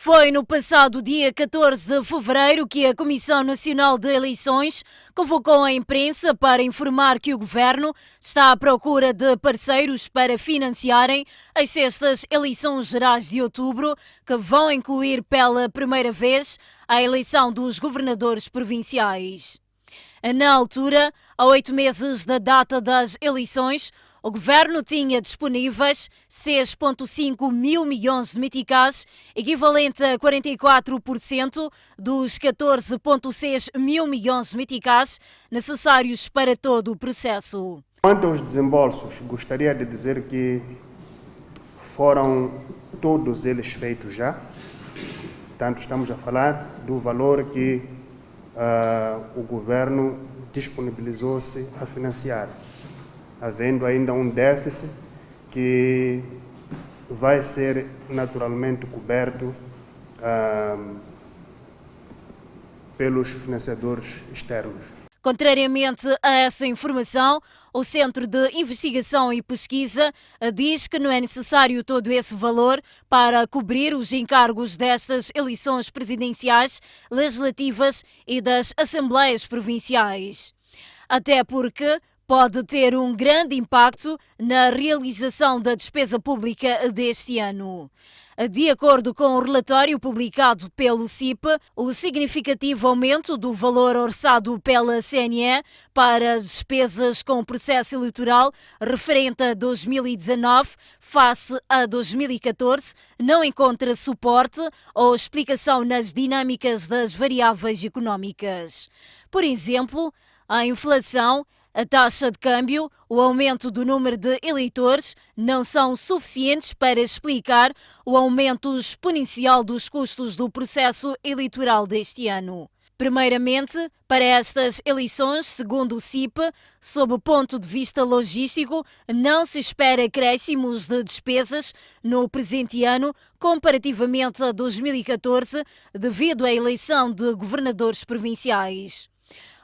Foi no passado dia 14 de fevereiro que a Comissão Nacional de Eleições convocou a imprensa para informar que o governo está à procura de parceiros para financiarem as sextas eleições gerais de outubro, que vão incluir pela primeira vez a eleição dos governadores provinciais. Na altura, a 8 meses da data das eleições, o governo tinha disponíveis 6,5 mil milhões de meticais, equivalente a 44% dos 14,6 mil milhões de meticais necessários para todo o processo. Quanto aos desembolsos, gostaria de dizer que foram todos eles feitos já. Portanto, estamos a falar do valor que o governo disponibilizou-se a financiar, havendo ainda um déficit que vai ser naturalmente coberto pelos financiadores externos. Contrariamente a essa informação, o Centro de Investigação e Pesquisa diz que não é necessário todo esse valor para cobrir os encargos destas eleições presidenciais, legislativas e das assembleias provinciais. Até porque pode ter um grande impacto na realização da despesa pública deste ano. De acordo com o relatório publicado pelo CIP, o significativo aumento do valor orçado pela CNE para as despesas com o processo eleitoral referente a 2019 face a 2014 não encontra suporte ou explicação nas dinâmicas das variáveis económicas. Por exemplo, a inflação, a taxa de câmbio, o aumento do número de eleitores não são suficientes para explicar o aumento exponencial dos custos do processo eleitoral deste ano. Primeiramente, para estas eleições, segundo o CIP, sob o ponto de vista logístico, não se espera acréscimos de despesas no presente ano comparativamente a 2014, devido à eleição de governadores provinciais.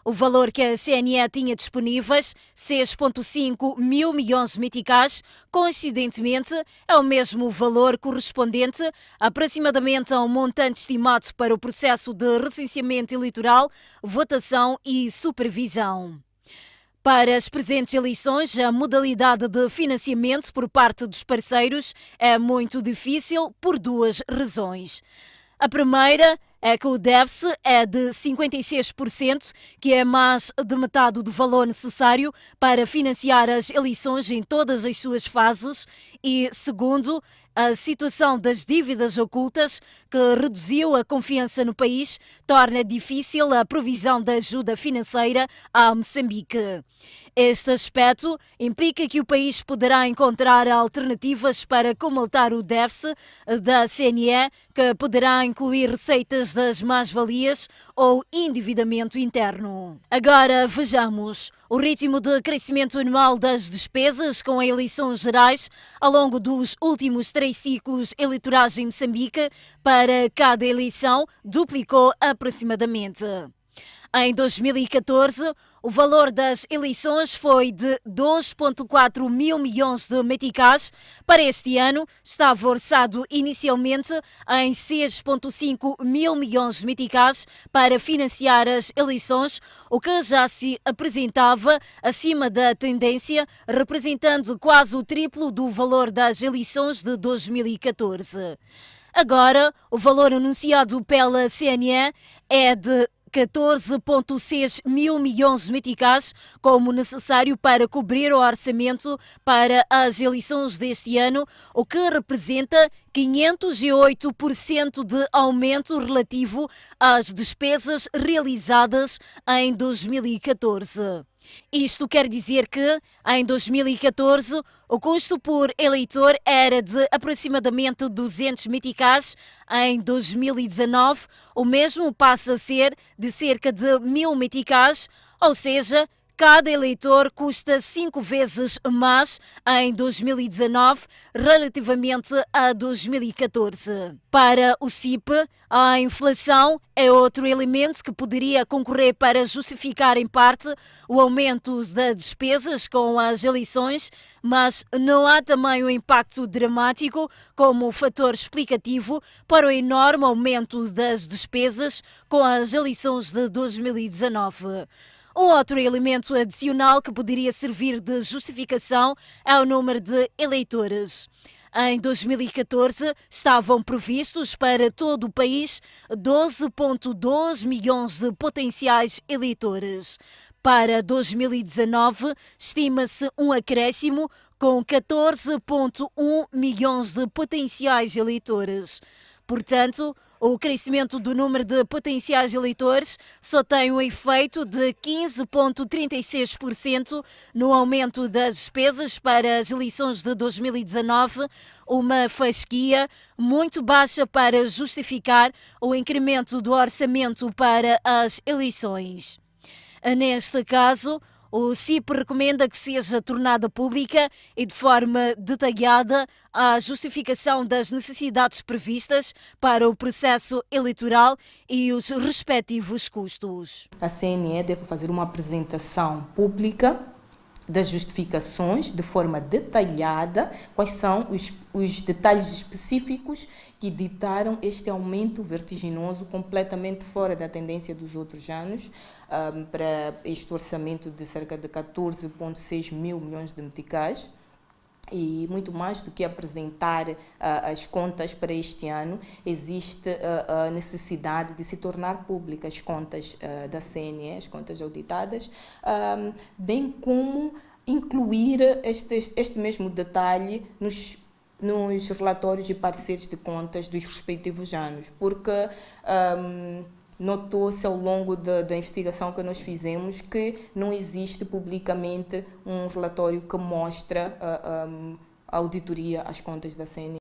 O valor que a CNE tinha disponíveis, 6,5 mil milhões de meticais, coincidentemente é o mesmo valor correspondente aproximadamente a um montante estimado para o processo de recenseamento eleitoral, votação e supervisão. Para as presentes eleições, a modalidade de financiamento por parte dos parceiros é muito difícil por duas razões. A primeira é que o déficit é de 56%, que é mais de metade do valor necessário para financiar as eleições em todas as suas fases. E, segundo, a situação das dívidas ocultas, que reduziu a confiança no país, torna difícil a provisão de ajuda financeira a Moçambique. Este aspecto implica que o país poderá encontrar alternativas para comatar o déficit da CNE, que poderá incluir receitas das mais-valias ou endividamento interno. Agora vejamos o ritmo de crescimento anual das despesas com eleições gerais ao longo dos últimos 3 ciclos eleitorais em Moçambique. Para cada eleição, duplicou aproximadamente. Em 2014, o valor das eleições foi de 2,4 mil milhões de meticais. Para este ano, estava orçado inicialmente em 6,5 mil milhões de meticais para financiar as eleições, o que já se apresentava acima da tendência, representando quase o triplo do valor das eleições de 2014. Agora, o valor anunciado pela CNE é de 14,6 mil milhões de meticais, como necessário para cobrir o orçamento para as eleições deste ano, o que representa 508% de aumento relativo às despesas realizadas em 2014. Isto quer dizer que, em 2014, o custo por eleitor era de aproximadamente 200 meticais. Em 2019, o mesmo passa a ser de cerca de 1000 meticais, ou seja, cada eleitor custa 5 vezes mais em 2019 relativamente a 2014. Para o CIP, a inflação é outro elemento que poderia concorrer para justificar em parte o aumento das despesas com as eleições, mas não há também um impacto dramático como fator explicativo para o enorme aumento das despesas com as eleições de 2019. Um outro elemento adicional que poderia servir de justificação é o número de eleitores. Em 2014, estavam previstos para todo o país 12,2 milhões de potenciais eleitores. Para 2019, estima-se um acréscimo com 14,1 milhões de potenciais eleitores. Portanto, o crescimento do número de potenciais eleitores só tem um efeito de 15,36% no aumento das despesas para as eleições de 2019, uma fasquia muito baixa para justificar o incremento do orçamento para as eleições. Neste caso, o CIP recomenda que seja tornada pública e de forma detalhada a justificação das necessidades previstas para o processo eleitoral e os respectivos custos. A CNE deve fazer uma apresentação pública das justificações de forma detalhada, quais são os detalhes específicos que ditaram este aumento vertiginoso, completamente fora da tendência dos outros anos, para este orçamento de cerca de 14,6 mil milhões de meticais. E muito mais do que apresentar as contas para este ano, existe a necessidade de se tornar públicas as contas da CNE, as contas auditadas, bem como incluir este mesmo detalhe nos relatórios e pareceres de contas dos respectivos anos, porque notou-se ao longo da investigação que nós fizemos que não existe publicamente um relatório que mostra a auditoria às contas da CNE.